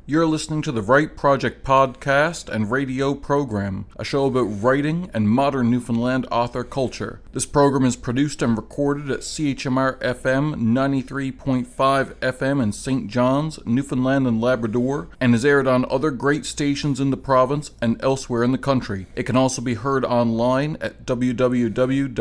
You're listening to the Write Project podcast and radio program, a show about writing and modern Newfoundland author culture. This program is produced and recorded at CHMR FM 93.5 FM in St. John's, Newfoundland and Labrador, and is aired on other great stations in the province and elsewhere in the country. It can also be heard online at www.chmr.ca.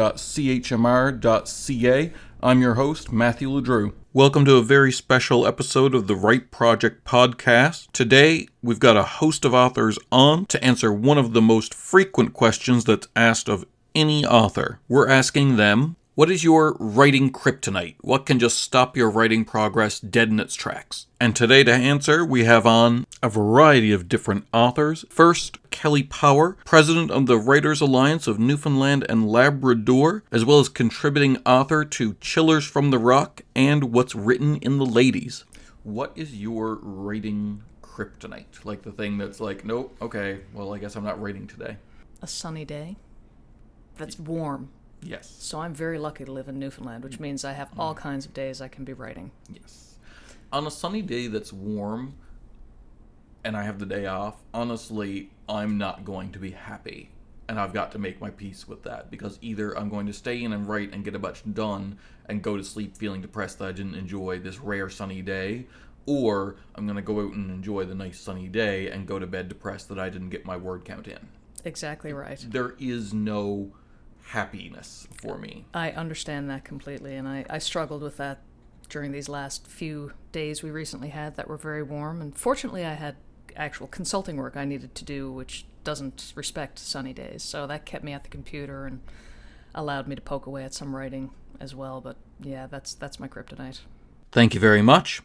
I'm your host, Matthew LeDrew. Welcome to a very special episode of the Write Project podcast. Today, we've got a host of authors on to answer one of the most frequent questions that's asked of any author. We're asking them, what is your writing kryptonite? What can just stop your writing progress dead in its tracks? And today to answer, we have on a variety of different authors. First, Kelly Power, president of the Writers Alliance of Newfoundland and Labrador, as well as contributing author to Chillers from the Rock and What's Written in the Ladies. What is your writing kryptonite? Like the thing that's like, nope, okay, well, I guess I'm not writing today. A sunny day that's warm. Yes. So I'm very lucky to live in Newfoundland, which means I have all kinds of days I can be writing. Yes. On a sunny day that's warm and I have the day off, honestly, I'm not going to be happy. And I've got to make my peace with that, because either I'm going to stay in and write and get a bunch done and go to sleep feeling depressed that I didn't enjoy this rare sunny day, or I'm going to go out and enjoy the nice sunny day and go to bed depressed that I didn't get my word count in. Exactly right. There is no happiness for me. I understand that completely, and I struggled with that during these last few days we recently had that were very warm, and fortunately I had actual consulting work I needed to do, which doesn't respect sunny days, so that kept me at the computer and allowed me to poke away at some writing as well. But yeah, that's my kryptonite. Thank you very much.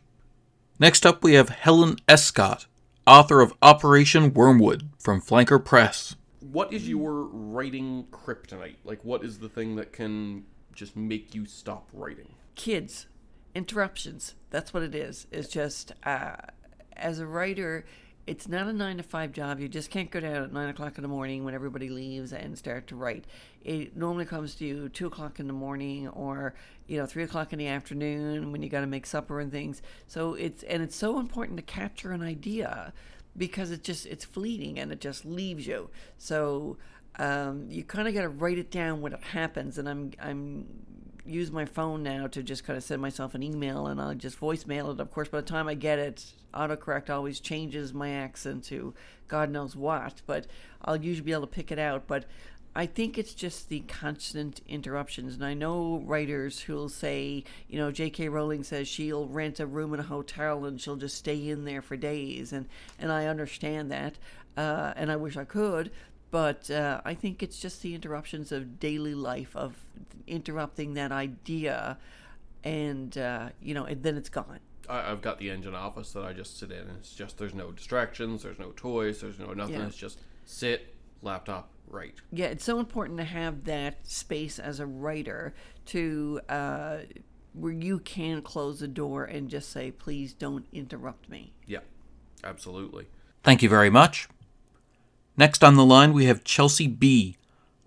Next up we have Helen Escott, author of Operation Wormwood from Flanker Press. What is your writing kryptonite? Like, what is the thing that can just make you stop writing? Kids. Interruptions. That's what it is. It's just, as a writer, it's not a 9-to-5 job. You just can't go down at 9 o'clock in the morning when everybody leaves and start to write. It normally comes to you 2 o'clock in the morning, or 3 o'clock in the afternoon when you got to make supper and things. So it's so important to capture an idea, because it's fleeting and it just leaves you. So you kind of got to write it down when it happens. And I'm use my phone now to just kind of send myself an email, and I'll just voicemail it. Of course, by the time I get it, autocorrect always changes my accent to God knows what, but I'll usually be able to pick it out. But I think it's just the constant interruptions. And I know writers who'll say, J.K. Rowling says she'll rent a room in a hotel and she'll just stay in there for days. And I understand that, and I wish I could. But I think it's just the interruptions of daily life, of interrupting that idea, and, and then it's gone. I've got the engine office that I just sit in, and it's just, there's no distractions, there's no toys, there's no nothing. Yeah. It's just sit, laptop, write. Yeah, it's so important to have that space as a writer to where you can close the door and just say, please don't interrupt me. Yeah, absolutely. Thank you very much. Next on the line, we have Chelsea B.,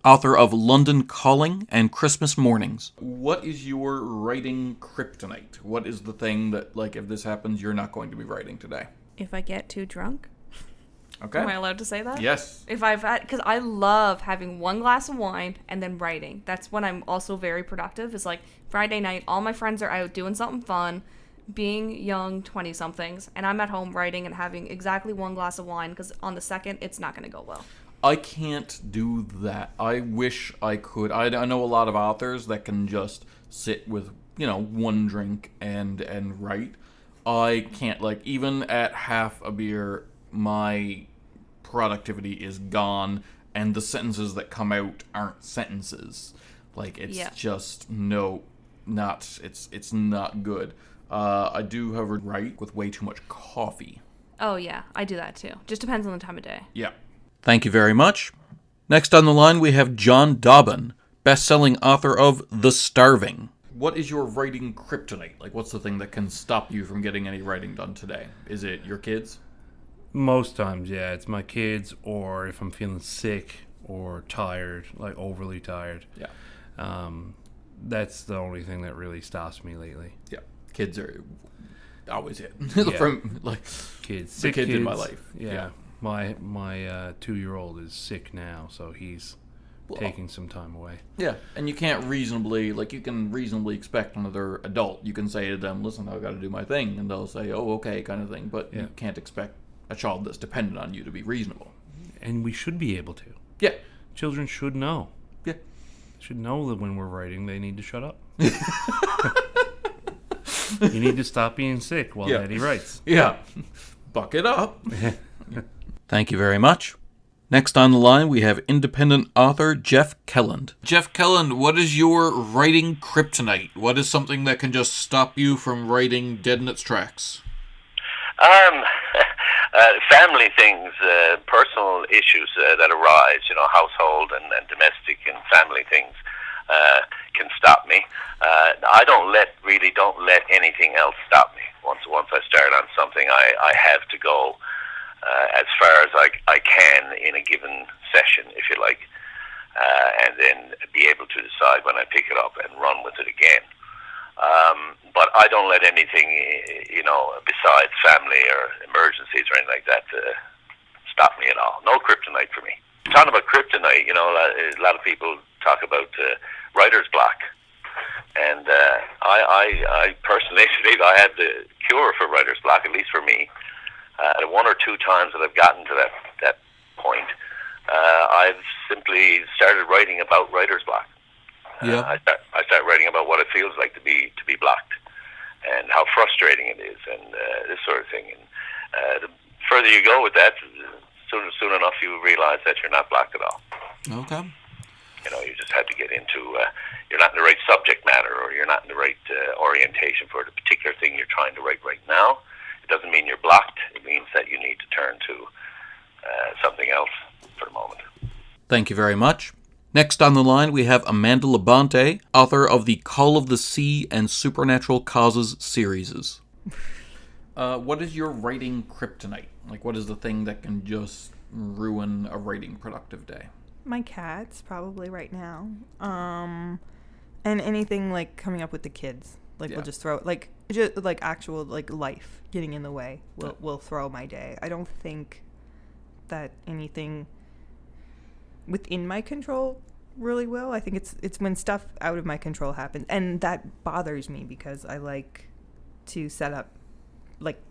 author of London Calling and Christmas Mornings. What is your writing kryptonite? What is the thing that, like, if this happens, you're not going to be writing today? If I get too drunk. Okay. Am I allowed to say that? Yes. Because I love having one glass of wine and then writing. That's when I'm also very productive. It's like Friday night, all my friends are out doing something fun, being young 20-somethings, and I'm at home writing and having exactly one glass of wine, because on the second, it's not going to go well. I can't do that. I wish I could. I know a lot of authors that can just sit with, one drink and write. I can't. Like, even at half a beer, my productivity is gone, and the sentences that come out aren't sentences. Like, it's just, it's not good. I do, however, write with way too much coffee. Oh, yeah, I do that too. Just depends on the time of day. Yeah. Thank you very much. Next on the line, we have John Dobbin, best-selling author of The Starving. What is your writing kryptonite? Like, what's the thing that can stop you from getting any writing done today? Is it your kids? Most times, yeah. It's my kids, or if I'm feeling sick or tired, like overly tired. Yeah. That's the only thing that really stops me lately. Yeah. Kids are... always hit. Yeah. From like Kids, the sick kids kids in my life. Yeah, my 2-year-old is sick now, so he's taking some time away. Yeah, and you can't reasonably, like, you can reasonably expect another adult. You can say to them, listen, I've got to do my thing, and they'll say, oh, okay, kind of thing. But you can't expect a child that's dependent on you to be reasonable. And we should be able to. Yeah. Children should know. Yeah. Should know that when we're writing, they need to shut up. You need to stop being sick while Daddy writes. Yeah. Buck it up. Thank you very much. Next on the line, we have independent author Jeff Calend. Jeff Calend, what is your writing kryptonite? What is something that can just stop you from writing dead in its tracks? Family things, personal issues that arise, household and domestic and family things can stop me. I don't let anything else stop me. Once I start on something, I have to go as far as I can in a given session, if you like, and then be able to decide when I pick it up and run with it again. But I don't let anything, besides family or emergencies or anything like that, stop me at all. No kryptonite for me. Talking about kryptonite, a lot of people talk about writer's block. And I personally believe I have the cure for writer's block, at least for me. The 1 or 2 times that I've gotten to that point, I've simply started writing about writer's block. Yeah. I start writing about what it feels like to be blocked, and how frustrating it is, and this sort of thing. And the further you go with that, soon enough you realize that you're not blocked at all. Okay. You just have to get into, you're not in the right subject matter, or you're not in the right orientation for the particular thing you're trying to write right now. It doesn't mean you're blocked. It means that you need to turn to something else for the moment. Thank you very much. Next on the line, we have Amanda Labonte, author of the Call of the Sea and Supernatural Causes series. What is your writing kryptonite? Like, what is the thing that can just ruin a writing productive day? My cats, probably right now. And anything, like, coming up with the kids. Like, we'll just throw, actual, life getting in the way will throw my day. I don't think that anything within my control really will. I think it's when stuff out of my control happens, and that bothers me because I like to set up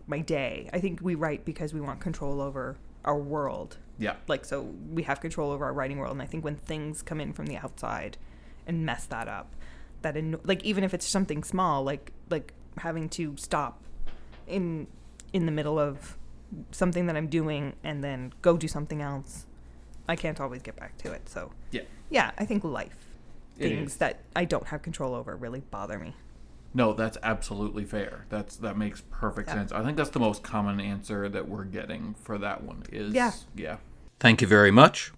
my day. I think we write because we want control over our world. Yeah. So we have control over our writing world, and I think when things come in from the outside and mess that up, that even if it's something small, like having to stop in the middle of something that I'm doing and then go do something else, I can't always get back to it. So yeah, I think things that I don't have control over really bother me. No, that's absolutely fair. That makes perfect sense. I think that's the most common answer that we're getting for that one is yeah. Thank you very much.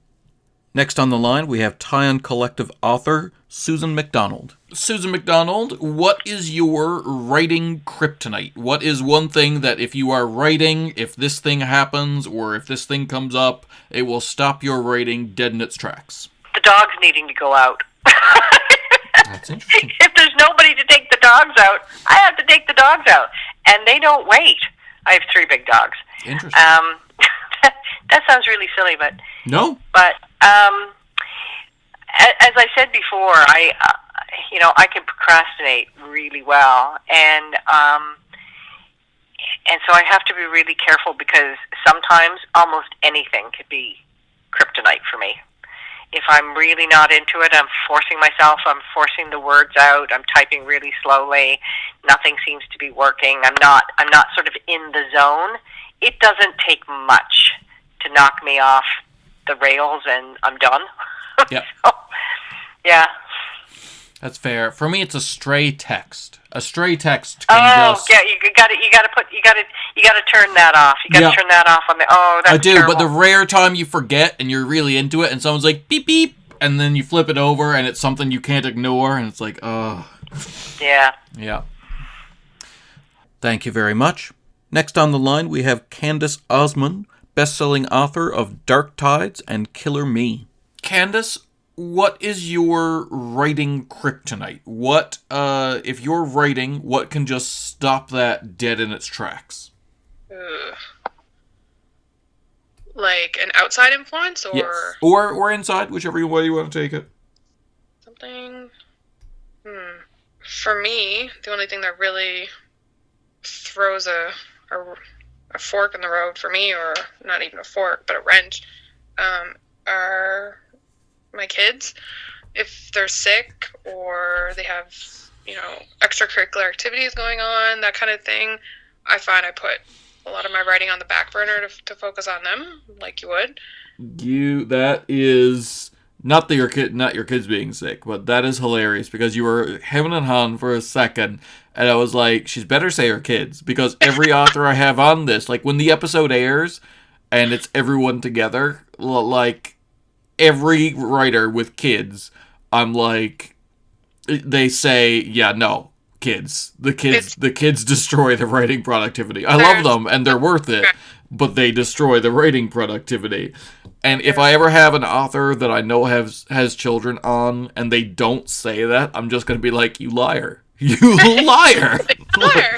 Next on the line, we have Tie-On Collective author Susan McDonald. Susan McDonald, what is your writing kryptonite? What is one thing that if you are writing, if this thing happens, or if this thing comes up, it will stop your writing dead in its tracks? The dogs needing to go out. That's interesting. If there's nobody to take the dogs out, I have to take the dogs out. And they don't wait. I have 3 big dogs. Interesting. That sounds really silly, but... No. But, as I said before, I can procrastinate really well. And so I have to be really careful because sometimes almost anything could be kryptonite for me. If I'm really not into it, I'm forcing myself, I'm forcing the words out, I'm typing really slowly, nothing seems to be working, I'm not sort of in the zone. It doesn't take much to knock me off the rails and I'm done. Yep. So, yeah. That's fair. For me, it's a stray text. A stray text can just... yeah, you gotta turn that off. You gotta turn that off on the... Oh, that's I do, terrible. but the rare time you forget and you're really into it and someone's like, beep, beep, and then you flip it over and it's something you can't ignore and it's like, oh. Yeah. Yeah. Thank you very much. Next on the line, we have Candace Osman, best-selling author of Dark Tides and Killer Me. Candace, what is your writing kryptonite? What, if you're writing, what can just stop that dead in its tracks? Ugh. Like an outside influence, or Yes. Or inside, whichever way you want to take it. something. For me, the only thing that really throws a fork in the road for me, or not even a fork, but a wrench, are my kids. If they're sick or they have, extracurricular activities going on, that kind of thing, I find I put a lot of my writing on the back burner to focus on them, like you would. That is not your kids being sick, but that is hilarious because you were hemming and hawing for a second, and I was like, she's better say her kids, because every author I have on this, like when the episode airs and it's everyone together, like every writer with kids, I'm like, they say, yeah, no. Kids. The kids destroy the writing productivity. I love them and they're worth it, but they destroy the writing productivity. And if I ever have an author that I know has children on and they don't say that, I'm just going to be like, you liar. You liar. Liar.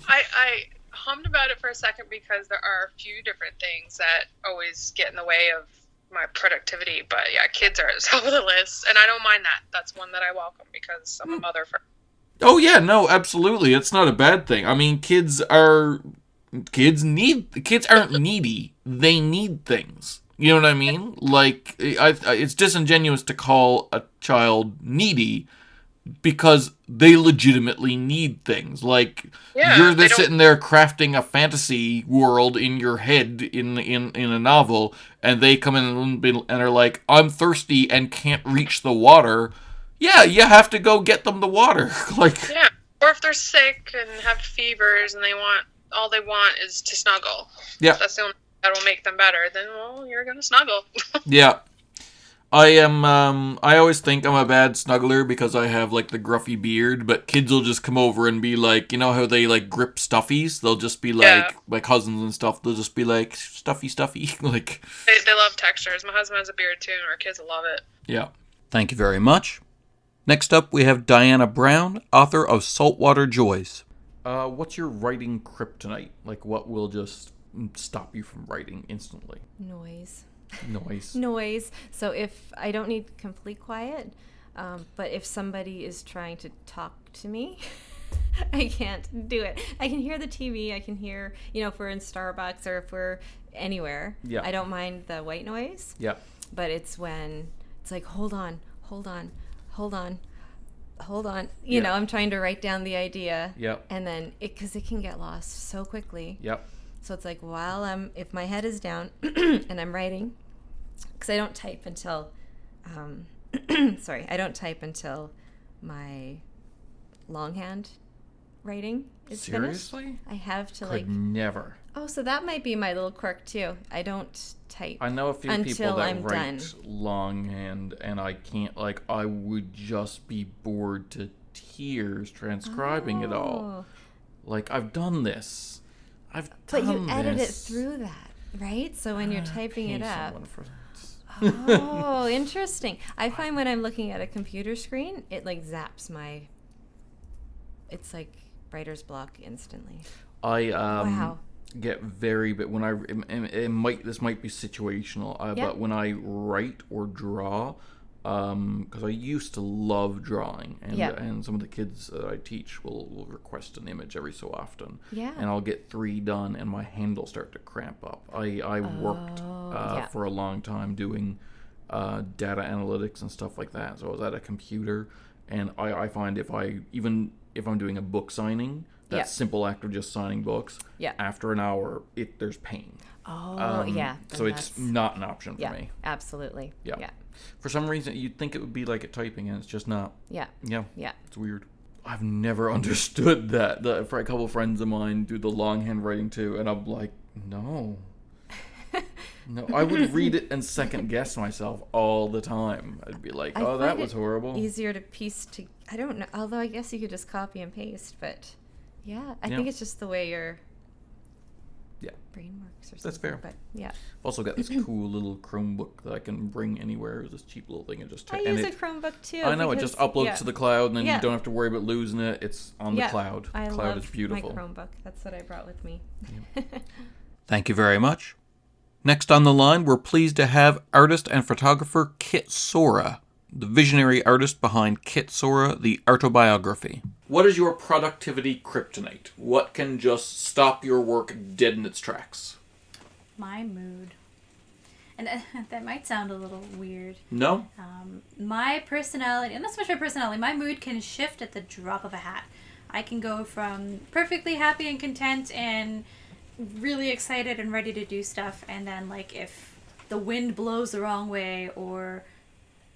I hummed about it for a second because there are a few different things that always get in the way of my productivity. But yeah, kids are at the top of the list, and I don't mind that. That's one that I welcome because I'm a mother first. Oh yeah, no, absolutely. It's not a bad thing. I mean, kids aren't needy. They need things. You know what I mean? Like, it's disingenuous to call a child needy because they legitimately need things. Like, you're sitting there crafting a fantasy world in your head in a novel, and they come in and are like, I'm thirsty and can't reach the water. Yeah, you have to go get them the water. Like, yeah, or if they're sick and have fevers and all they want is to snuggle. Yeah, that's the only thing that'll make them better. Then, well, you're gonna snuggle. Yeah, I always think I'm a bad snuggler because I have like the gruffy beard. But kids will just come over and be like, you know how they like grip stuffies? They'll just be like, my cousins and stuff. They'll just be like, stuffy. Like, they love textures. My husband has a beard too, and our kids will love it. Yeah. Thank you very much. Next up, we have Diona Brown, author of Saltwater Joys. What's your writing kryptonite? Like, what will just stop you from writing instantly? Noise. Noise. So if I don't need complete quiet, but if somebody is trying to talk to me, I can't do it. I can hear the TV. I can hear, if we're in Starbucks or if we're anywhere. Yeah. I don't mind the white noise. Yeah. But it's when it's like, hold on. I'm trying to write down the idea. Yep. And then because it can get lost so quickly. Yep. So it's like if my head is down and I'm writing, because I don't type until, I don't type until my longhand writing is Seriously? finished. I have to Could never. Oh, so that might be my little quirk too. I don't type. I know a few people that I'm write done. longhand, and I can't. Like, I would just be bored to tears transcribing it all. Like, I've done this. But you edit it through that, right? So when you're typing it up. Oh, interesting. I find when I'm looking at a computer screen, it like zaps my. It's like writer's block instantly. Wow. Get very, but when this might be situational, but when I write or draw, because I used to love drawing, and some of the kids that I teach will request an image every so often, and I'll get 3 done, and my hand will start to cramp up. I worked for a long time doing data analytics and stuff like that, so I was at a computer, and I find if I'm doing a book signing, that simple act of just signing books, after an hour, there's pain. So it's not an option for me. Absolutely. Yeah. For some reason, you'd think it would be like at typing, and it's just not. Yeah. It's weird. I've never understood that. For a couple of friends of mine do the longhand writing too, and I'm like, no. No, I would read it and second guess myself all the time. I'd be like, oh, that was horrible. Easier to piece I don't know. Although I guess you could just copy and paste, but... Yeah, I think it's just the way Yeah. Brainworks or something. That's fair. But yeah. I've also got this cool little Chromebook that I can bring anywhere. This cheap little thing. I use a Chromebook too. I know, it just uploads to the cloud, and then you don't have to worry about losing it. It's on the cloud. I cloud love is beautiful. my Chromebook. That's what I brought with me. Thank you very much. Next on the line, we're pleased to have artist and photographer Kit Sora, the visionary artist behind Kit Sora, the Autobiography. What is your productivity kryptonite? What can just stop your work dead in its tracks? My mood. And that might sound a little weird. No? My personality, and not so much my personality, my mood can shift at the drop of a hat. I can go from perfectly happy and content and really excited and ready to do stuff, and then like if the wind blows the wrong way or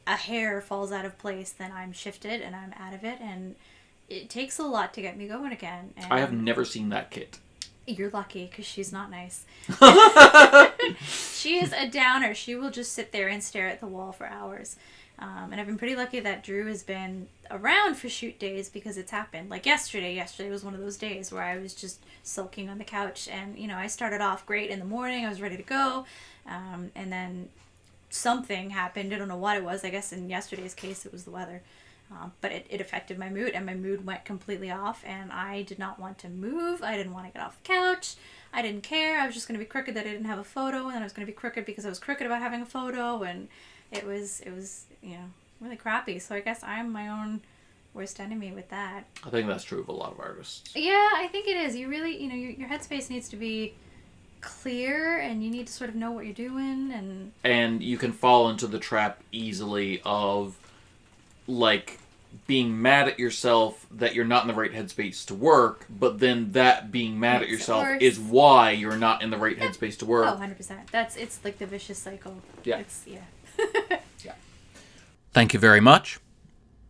a hair falls out of place, then I'm shifted and I'm out of it, and it takes a lot to get me going again. And I have never seen that Kit. You're lucky, because she's not nice. She is a downer. She will just sit there and stare at the wall for hours. And I've been pretty lucky that Drew has been around for shoot days, because it's happened. Like yesterday was one of those days where I was just sulking on the couch, and I started off great in the morning. I was ready to go, and then something happened. I don't know what it was. I guess in yesterday's case it was the weather, but it affected my mood, and my mood went completely off, and I did not want to move. I didn't want to get off the couch. I didn't care. I was just going to be crooked that I didn't have a photo, and then I was going to be crooked because I was crooked about having a photo, and it was really crappy. So I guess I'm my own worst enemy with that. I think that's true of a lot of artists. Yeah, I think it is. You really, your headspace needs to be clear, and you need to sort of know what you're doing, and you can fall into the trap easily of like being mad at yourself that you're not in the right headspace to work, but then that being mad at yourself is why you're not in the right headspace to work. Oh, 100%. It's like the vicious cycle. Yeah. Yeah. Thank you very much.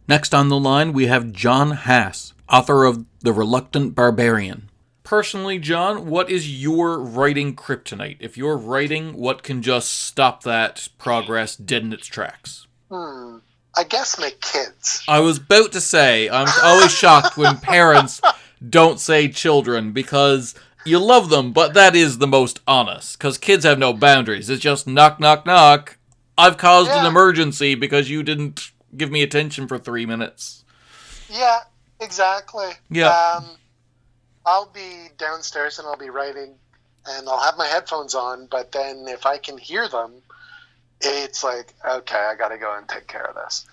Next on the line, we have John Hass, author of The Reluctant Barbarian. Personally, John, what is your writing kryptonite? If you're writing, what can just stop that progress dead in its tracks? I guess my kids. I was about to say, I'm always shocked when parents don't say children, because you love them, but that is the most honest, because kids have no boundaries. It's just knock, knock, knock. I've caused an emergency because you didn't give me attention for 3 minutes. Yeah, exactly. Yeah. I'll be downstairs and I'll be writing, and I'll have my headphones on, but then if I can hear them, it's like, okay, I got to go and take care of this.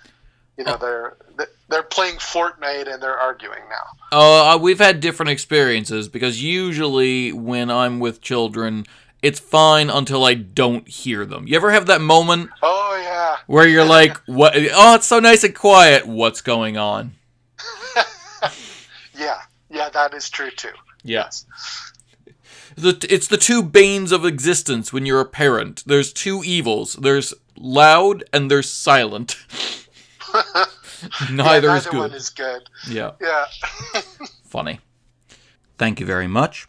They're playing Fortnite and they're arguing now. We've had different experiences, because usually when I'm with children, it's fine until I don't hear them. You ever have that moment? Oh, yeah. Where you're like, "What? Oh, it's so nice and quiet. What's going on?" Yeah, that is true too. Yes. It's the two banes of existence when you're a parent. There's two evils. There's loud and there's silent. Neither is good. Neither one is good. Yeah. Yeah. Funny. Thank you very much.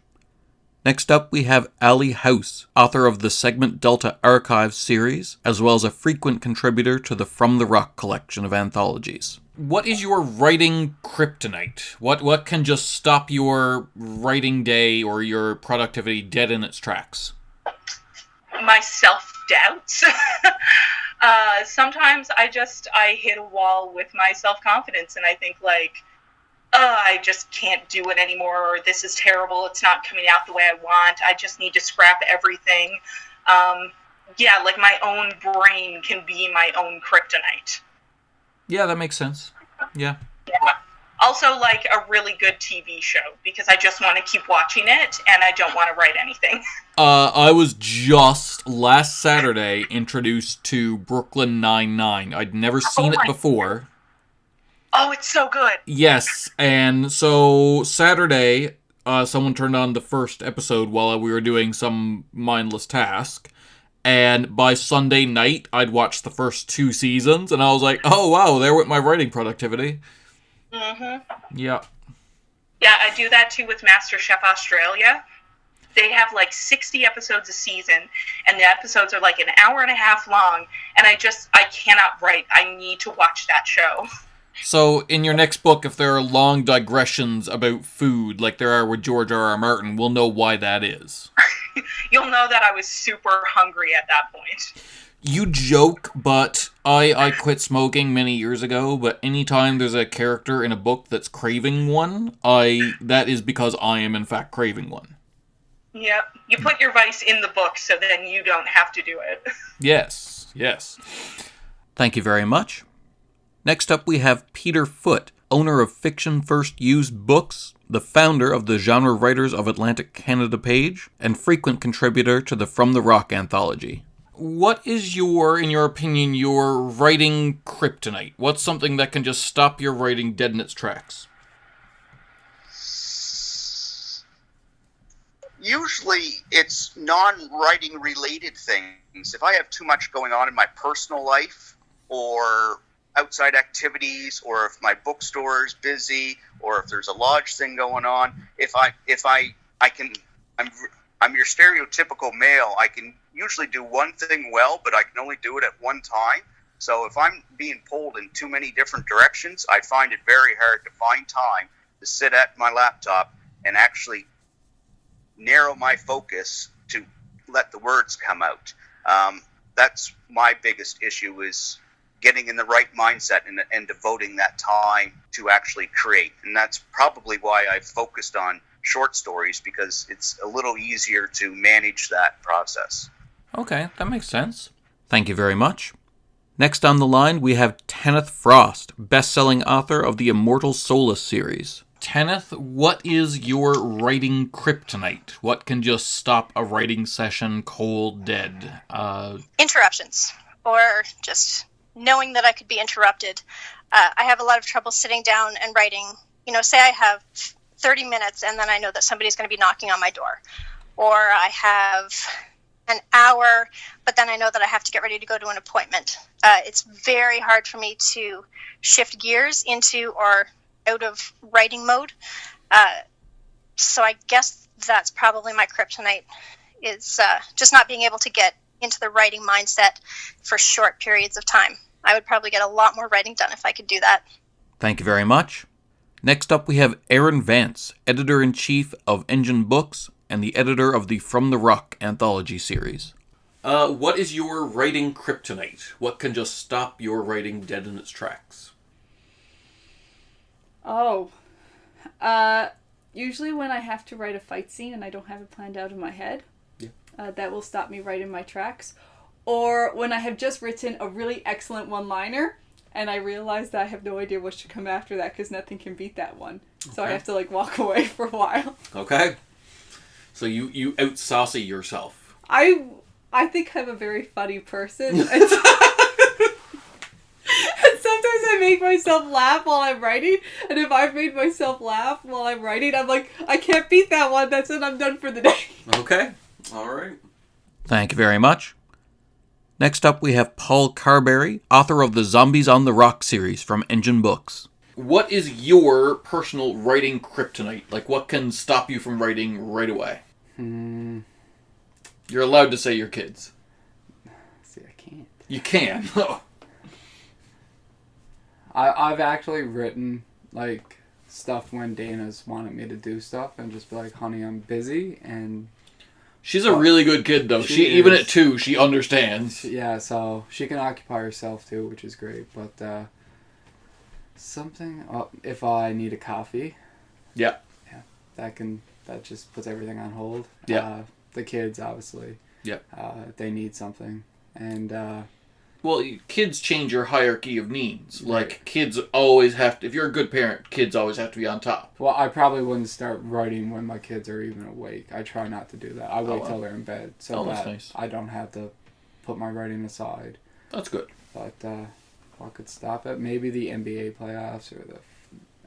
Next up, we have Allie House, author of the Segment Delta Archives series, as well as a frequent contributor to the From the Rock collection of anthologies. What is your writing kryptonite? What can just stop your writing day or your productivity dead in its tracks? My self-doubts. Sometimes I hit a wall with my self-confidence, and I think like, I just can't do it anymore, or this is terrible, it's not coming out the way I want, I just need to scrap everything. Like my own brain can be my own kryptonite. Yeah, that makes sense. Yeah. Also, like a really good TV show, because I just want to keep watching it, and I don't want to write anything. I was just last Saturday introduced to Brooklyn Nine-Nine. I'd never seen it before. Oh, it's so good. Yes, and so Saturday, someone turned on the first episode while we were doing some mindless task, and by Sunday night, I'd watched the first 2 seasons, and I was like, oh wow, there went my writing productivity. Mm-hmm. Yeah. Yeah, I do that too with MasterChef Australia. They have like 60 episodes a season, and the episodes are like an hour and a half long, and I cannot write. I need to watch that show. So, in your next book, if there are long digressions about food, like there are with George R.R. Martin, we'll know why that is. You'll know that I was super hungry at that point. You joke, but I quit smoking many years ago, but anytime there's a character in a book that's craving one, that is because I am in fact craving one. Yep. You put your vice in the book so then you don't have to do it. Yes. Thank you very much. Next up we have Peter Foote, owner of Fiction First Used Books, the founder of the Genre Writers of Atlantic Canada page, and frequent contributor to the From the Rock anthology. What is in your opinion, your writing kryptonite? What's something that can just stop your writing dead in its tracks? Usually it's non-writing related things. If I have too much going on in my personal life or outside activities, or if my bookstore is busy, or if there's a lodge thing going on, I'm your stereotypical male. I can usually do one thing well, but I can only do it at one time. So if I'm being pulled in too many different directions, I find it very hard to find time to sit at my laptop and actually narrow my focus to let the words come out. That's my biggest issue, is getting in the right mindset and devoting that time to actually create. And that's probably why I've focused on short stories, because it's a little easier to manage that process. Okay, that makes sense. Thank you very much. Next on the line, we have Tanith Frost, best-selling author of the Immortal Solace series. Tanith, what is your writing kryptonite? What can just stop a writing session cold dead? Interruptions, or just knowing that I could be interrupted. I have a lot of trouble sitting down and writing. Say I have 30 minutes and then I know that somebody's going to be knocking on my door. Or I have an hour, but then I know that I have to get ready to go to an appointment. It's very hard for me to shift gears into or out of writing mode. So I guess that's probably my kryptonite, is just not being able to get into the writing mindset for short periods of time. I would probably get a lot more writing done if I could do that. Thank you very much. Next up we have Aaron Vance, Editor-in-Chief of Engine Books and the editor of the From the Rock anthology series. What is your writing kryptonite? What can just stop your writing dead in its tracks? Usually when I have to write a fight scene and I don't have it planned out in my head, that will stop me right in my tracks. Or when I have just written a really excellent one-liner and I realize that I have no idea what should come after that because nothing can beat that one. So I have to walk away for a while. Okay. So you out-saucy yourself. I think I'm a very funny person. And sometimes I make myself laugh while I'm writing, and if I've made myself laugh while I'm writing, I'm like, I can't beat that one, that's it, I'm done for the day. Okay, alright. Thank you very much. Next up we have Paul Carberry, author of the Zombies on the Rock series from Engine Books. What is your personal writing kryptonite? What can stop you from writing right away? You're allowed to say your kids. See, I can't. You can? I've actually written, stuff when Dana's wanted me to do stuff and just be like, honey, I'm busy, and... She's a really good kid, though. She even at 2, she understands. Yeah, so she can occupy herself, too, which is great, but, if I need a coffee... Yeah. Yeah, that just puts everything on hold. Yeah. The kids, obviously. Yeah. They need something, and, Well, kids change your hierarchy of needs. Right. Kids always have to... If you're a good parent, kids always have to be on top. Well, I probably wouldn't start writing when my kids are even awake. I try not to do that. I wait till they're in bed so that's that nice. I don't have to put my writing aside. That's good. But what could stop it? Maybe the NBA playoffs or the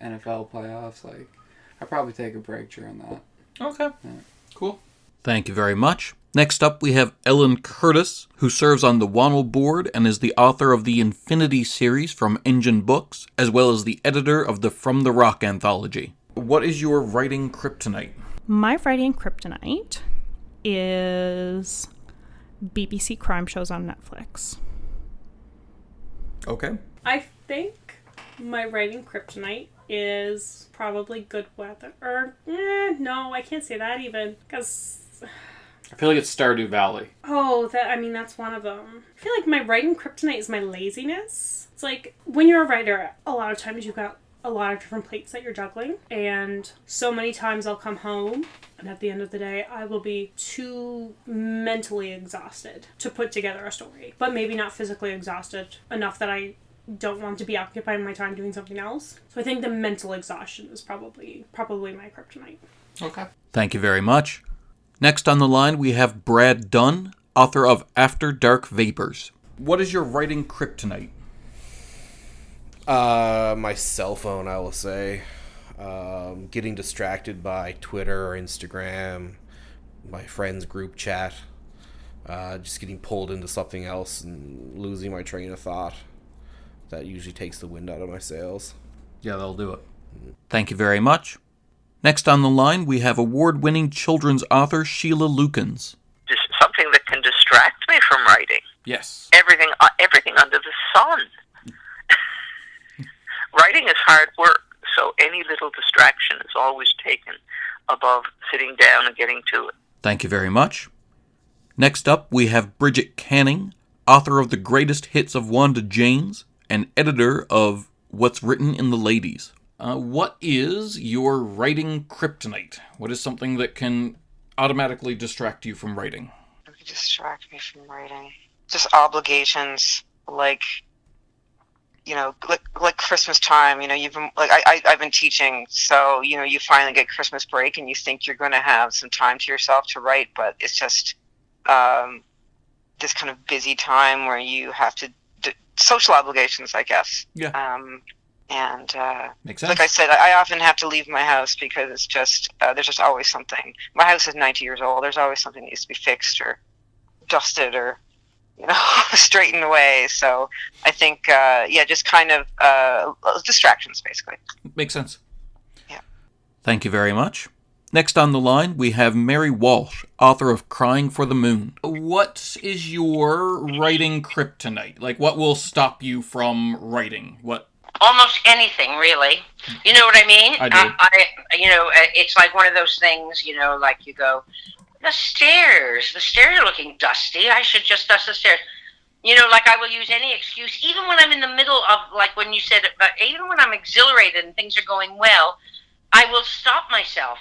NFL playoffs. I'd probably take a break during that. Okay. Yeah. Cool. Thank you very much. Next up, we have Ellen Curtis, who serves on the Wannell board and is the author of the Infinity series from Engine Books, as well as the editor of the From the Rock anthology. What is your writing kryptonite? My writing kryptonite is BBC crime shows on Netflix. Okay. I think My writing kryptonite is probably good weather. Or, no, I can't say that even. Because... I feel like it's Stardew Valley. Oh, that's one of them. I feel like my writing kryptonite is my laziness. It's like, when you're a writer, a lot of times you've got a lot of different plates that you're juggling. And so many times I'll come home, and at the end of the day, I will be too mentally exhausted to put together a story. But maybe not physically exhausted enough that I don't want to be occupying my time doing something else. So I think the mental exhaustion is probably my kryptonite. Okay. Thank you very much. Next on the line, we have Brad Dunn, author of After Dark Vapors. What is your writing kryptonite? My cell phone, I will say. Getting distracted by Twitter or Instagram, my friends' group chat, just getting pulled into something else and losing my train of thought. That usually takes the wind out of my sails. Yeah, that'll do it. Thank you very much. Next on the line, we have award-winning children's author Sheila Lukens. Just something that can distract me from writing. Yes. Everything under the sun. Writing is hard work, so any little distraction is always taken above sitting down and getting to it. Thank you very much. Next up, we have Bridget Canning, author of The Greatest Hits of Wanda James and editor of What's Written in the Ladies. What is your writing kryptonite? What is something that can automatically distract you from writing? It could distract me from writing. Just obligations, like Christmas time. You've been I've been teaching, so you finally get Christmas break, and you think you're going to have some time to yourself to write, but it's just this kind of busy time where you have to social obligations, I guess. Yeah. Makes sense. Like I said, I often have to leave my house because it's just there's just always something. My house is 90 years old. There's always something that needs to be fixed or dusted or straightened away. So I think just kind of distractions, basically. Makes sense. Yeah. Thank you very much. Next on the line, we have Mary Walsh, author of Crying for the Moon. What is your writing kryptonite? Like, what will stop you from writing? What? Almost anything, really. You know what I mean? I do. It's like one of those things, like you go, the stairs are looking dusty. I should just dust the stairs. Like I will use any excuse, even when I'm in the middle of, like when you said, even when I'm exhilarated and things are going well, I will stop myself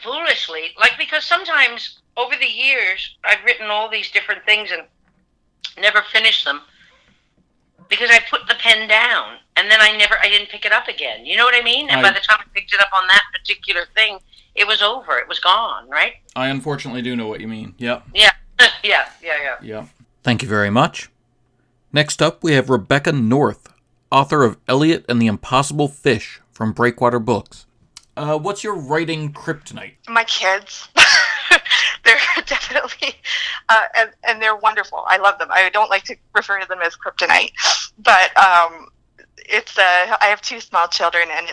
foolishly, because sometimes over the years I've written all these different things and never finished them because I put the pen down and then I didn't pick it up again. You know what I mean? And by the time I picked it up on that particular thing, it was over. It was gone, right? I unfortunately do know what you mean. Yep. Yeah. Yeah. Yep. Thank you very much. Next up, we have Rebecca North, author of Elliot and the Impossible Fish from Breakwater Books. What's your writing kryptonite? My kids. They're definitely, and they're wonderful. I love them. I don't like to refer to them as kryptonite, but I have two small children, and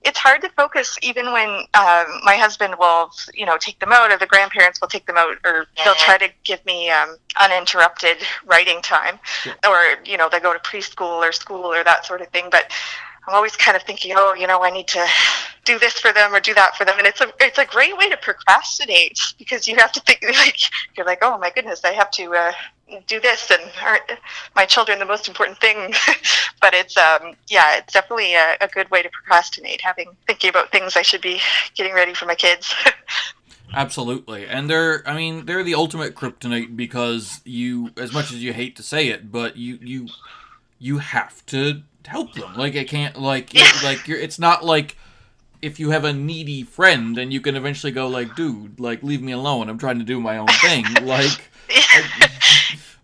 it's hard to focus even when my husband will, take them out, or the grandparents will take them out, or they'll try to give me uninterrupted writing time, or they go to preschool or school or that sort of thing. But I'm always kind of thinking, I need to do this for them or do that for them. And it's a great way to procrastinate because you have to think, you're like, oh my goodness, I have to do this, and aren't my children the most important thing? But it's definitely a good way to procrastinate, thinking about things I should be getting ready for my kids. Absolutely. And they're the ultimate kryptonite because you, as much as you hate to say it, but you have to help them. It's not like if you have a needy friend and you can eventually go dude, leave me alone. I'm trying to do my own thing.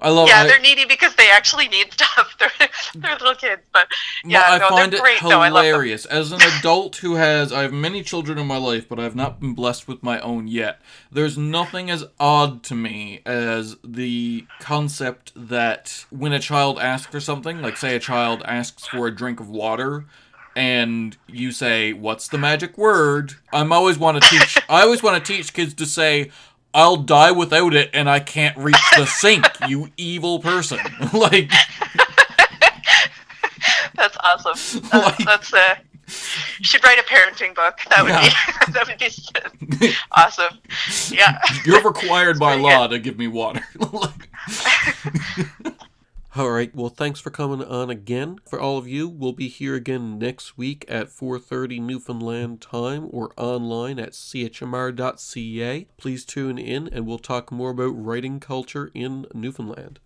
I love. Yeah, they're needy because they actually need stuff. They're little kids, but I find they're it great. hilarious. As an adult who I have many children in my life, but I've not been blessed with my own yet. There's nothing as odd to me as the concept that when a child asks for something, like say a child asks for a drink of water, and you say, "What's the magic word?" I always want to teach kids to say, "I'll die without it, and I can't reach the sink, you evil person." That's Awesome. That's you should write a parenting book. That would be awesome. Yeah. You're required by law to give me water. All right. Well, thanks for coming on again. For all of you, we'll be here again next week at 4:30 Newfoundland time or online at chmr.ca. Please tune in and we'll talk more about writing culture in Newfoundland.